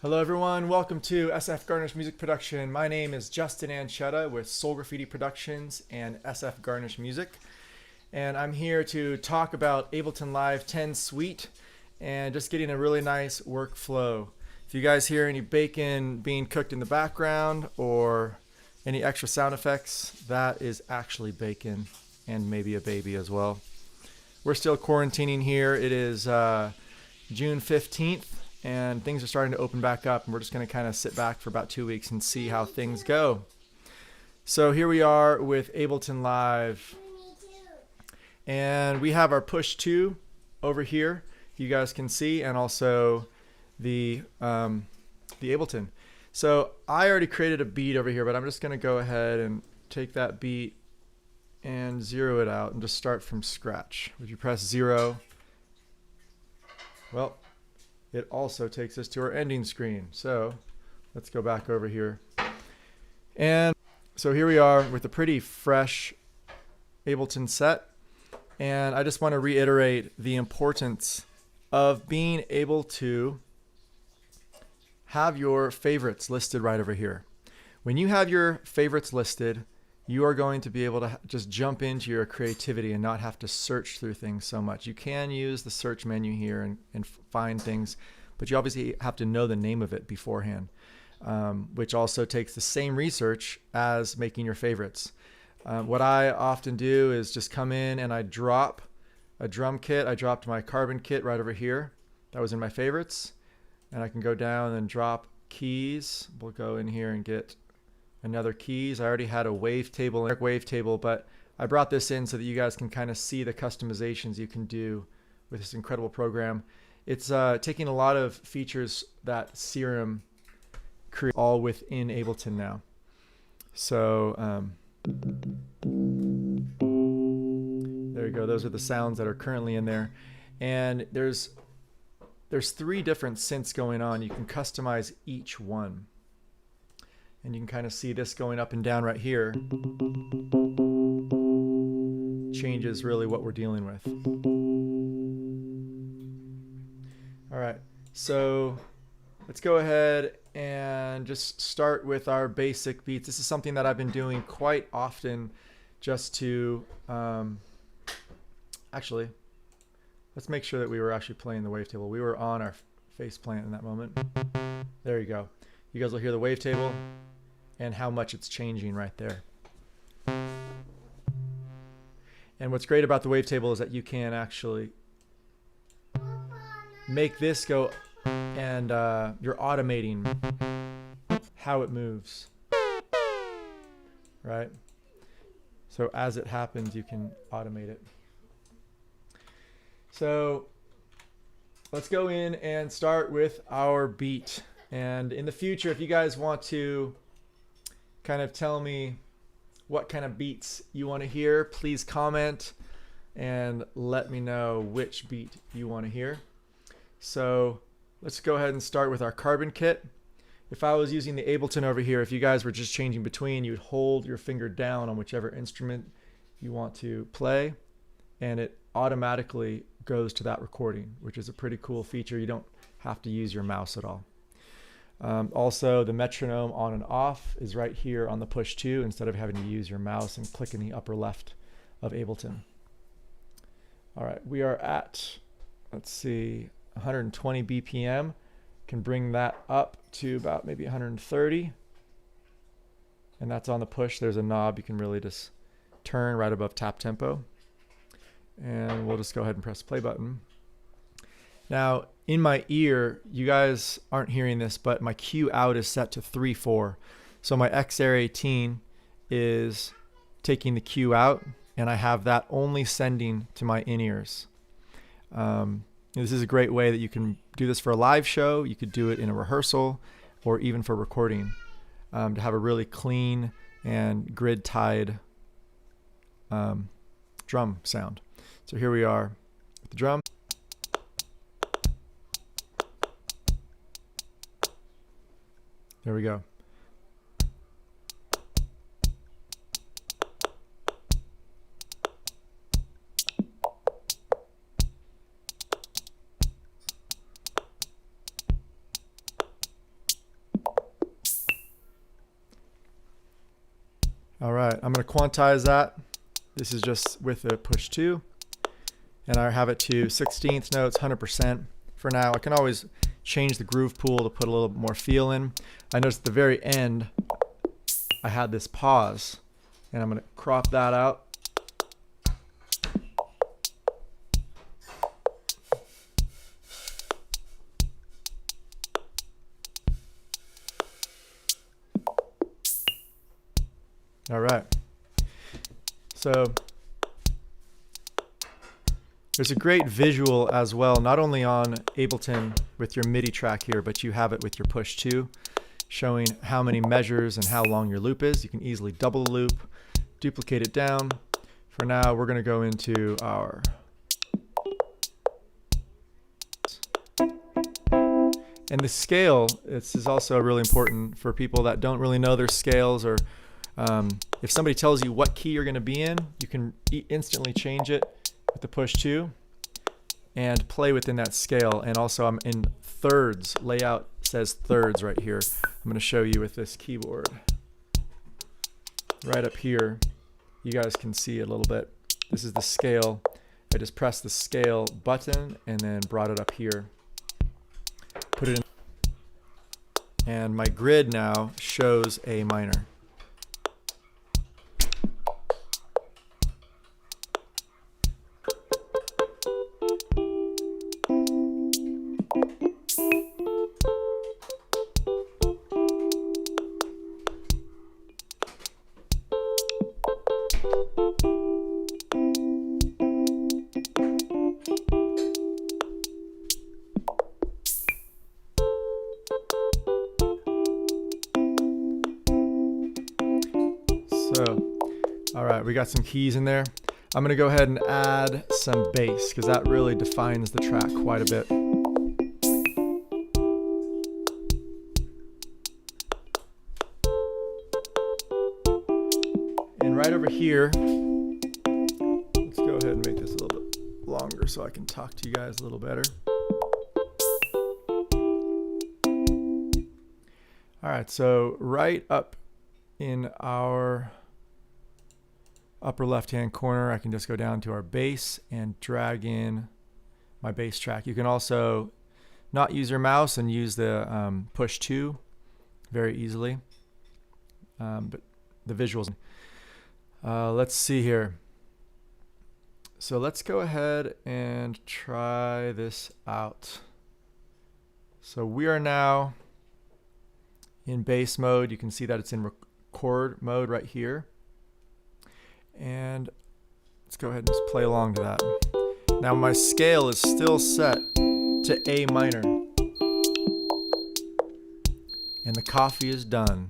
Hello everyone, welcome to SF Garnish Music Production. My name is Justin Ancheta with Soul Graffiti Productions and SF Garnish Music. And I'm here to talk about Ableton Live 10 Suite and just getting a really nice workflow. If you guys hear any bacon being cooked in the background or any extra sound effects, that is actually bacon and maybe a baby as well. We're still quarantining here. It is June 15th. And things are starting to open back up, and we're just going to kind of sit back for about 2 weeks and see how things go. So here we are with Ableton Live, and we have our push 2 over here, you guys can see, and also the Ableton. So I already created a beat over here, but I'm just going to go ahead and take that beat and zero it out and just start from scratch. Would you press 0? Well, it also takes us to our ending screen. So let's go back over here. And so here we are with a pretty fresh Ableton set. And I just want to reiterate the importance of being able to have your favorites listed right over here. When you have your favorites listed, you are going to be able to just jump into your creativity and not have to search through things so much. You can use the search menu here and find things, but you obviously have to know the name of it beforehand, which also takes the same research as making your favorites. What I often do is just come in and I drop a drum kit. I dropped my carbon kit right over here. That was in my favorites. And I can go down and drop keys. We'll go in here and get another keys. I already had a wavetable, but I brought this in so that you guys can kind of see the customizations you can do with this incredible program. It's taking a lot of features that Serum creates all within Ableton now. So there you go. Those are the sounds that are currently in there. And there's 3 different synths going on. You can customize each one. And you can kind of see this going up and down right here. Changes really what we're dealing with. All right, so let's go ahead and just start with our basic beats. This is something that I've been doing quite often just to, actually, let's make sure that we were actually playing the wavetable. We were on our face plant in that moment. There you go. You guys will hear the wavetable and how much it's changing right there. And what's great about the wavetable is that you can actually make this go, and you're automating how it moves, right? So as it happens, you can automate it. So let's go in and start with our beat. And in the future, if you guys want to kind of tell me what kind of beats you want to hear, please comment and let me know which beat you want to hear. So let's go ahead and start with our carbon kit. If I was using the Ableton over here, if you guys were just changing between, you'd hold your finger down on whichever instrument you want to play, and it automatically goes to that recording, which is a pretty cool feature. You don't have to use your mouse at all. Also, the metronome on and off is right here on the push 2 instead of having to use your mouse and click in the upper left of Ableton. All right, we are at, let's see, 120 BPM. Can bring that up to about maybe 130. And that's on the push. There's a knob you can really just turn right above tap tempo. And we'll just go ahead and press the play button. Now, in my ear, you guys aren't hearing this, but my Q out is set to 3/4. So my XR18 is taking the Q out, and I have that only sending to my in-ears. This is a great way that you can do this for a live show. You could do it in a rehearsal or even for recording, to have a really clean and grid-tied drum sound. So here we are with the drum. There we go. All right, I'm going to quantize that. This is just with a push 2. And I have it to 16th notes, 100%. For now, I can always change the groove pool to put a little more feel in. I noticed at the very end, I had this pause. And I'm going to crop that out. All right. So there's a great visual as well, not only on Ableton with your MIDI track here, but you have it with your push 2, showing how many measures and how long your loop is. You can easily double the loop, duplicate it down. For now, we're going to go into our and the scale. This is also really important for people that don't really know their scales, or if somebody tells you what key you're going to be in, you can instantly change it with the push 2 and play within that scale. And also I'm in thirds. Layout says thirds right here. I'm going to show you with this keyboard. Right up here, you guys can see a little bit. This is the scale. I just pressed the scale button and then brought it up here. Put it in. And my grid now shows A minor. So, all right, we got some keys in there. I'm gonna go ahead and add some bass because that really defines the track quite a bit. And right over here, let's go ahead and make this a little bit longer so I can talk to you guys a little better. All right, so right up in our upper left-hand corner, I can just go down to our bass and drag in my bass track. You can also not use your mouse and use the push 2 very easily, but the visuals. Let's see here. So let's go ahead and try this out. So we are now in bass mode. You can see that it's in record mode right here. And let's go ahead and just play along to that. Now my scale is still set to A minor. And the coffee is done.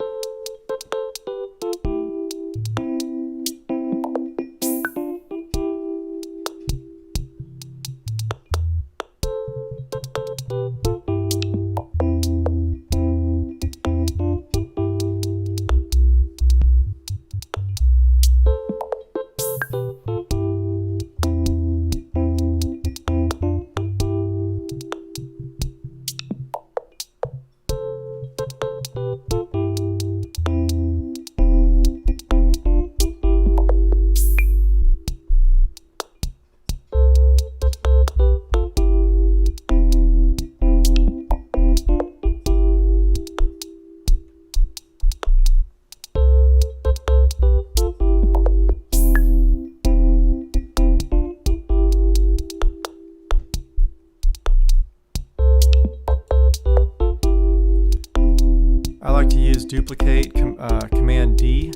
Duplicate Command D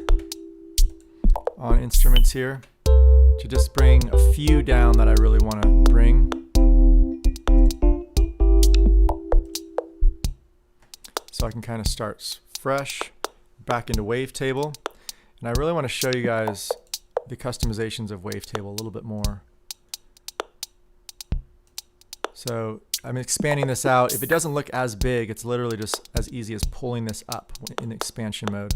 on instruments here to just bring a few down that I really want to bring. So I can kind of start fresh, back into Wavetable. And I really want to show you guys the customizations of Wavetable a little bit more. So I'm expanding this out. If it doesn't look as big, it's literally just as easy as pulling this up in expansion mode.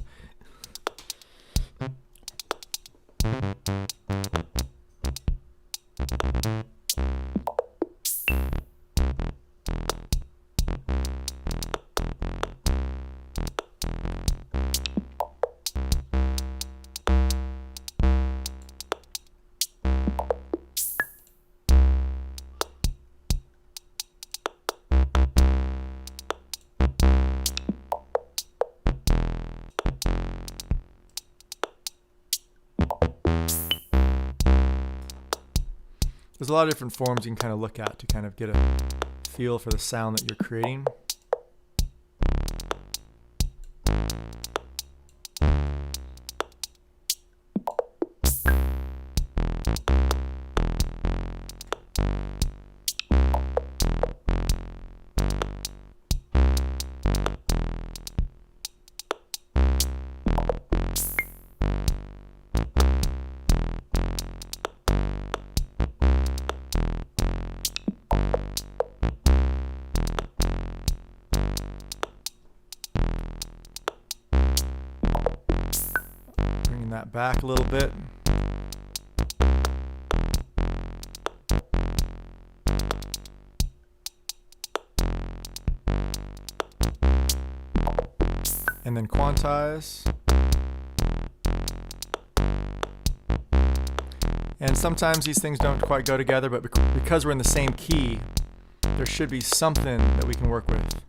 There's a lot of different forms you can kind of look at to kind of get a feel for the sound that you're creating. That back a little bit. And then quantize. And sometimes these things don't quite go together, but because we're in the same key, there should be something that we can work with.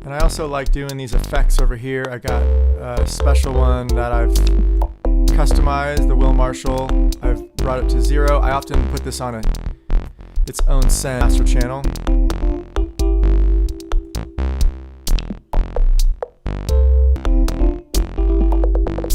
And I also like doing these effects over here. I got a special one that I've customized, the Will Marshall. I've brought it to 0. I often put this on its own send master channel.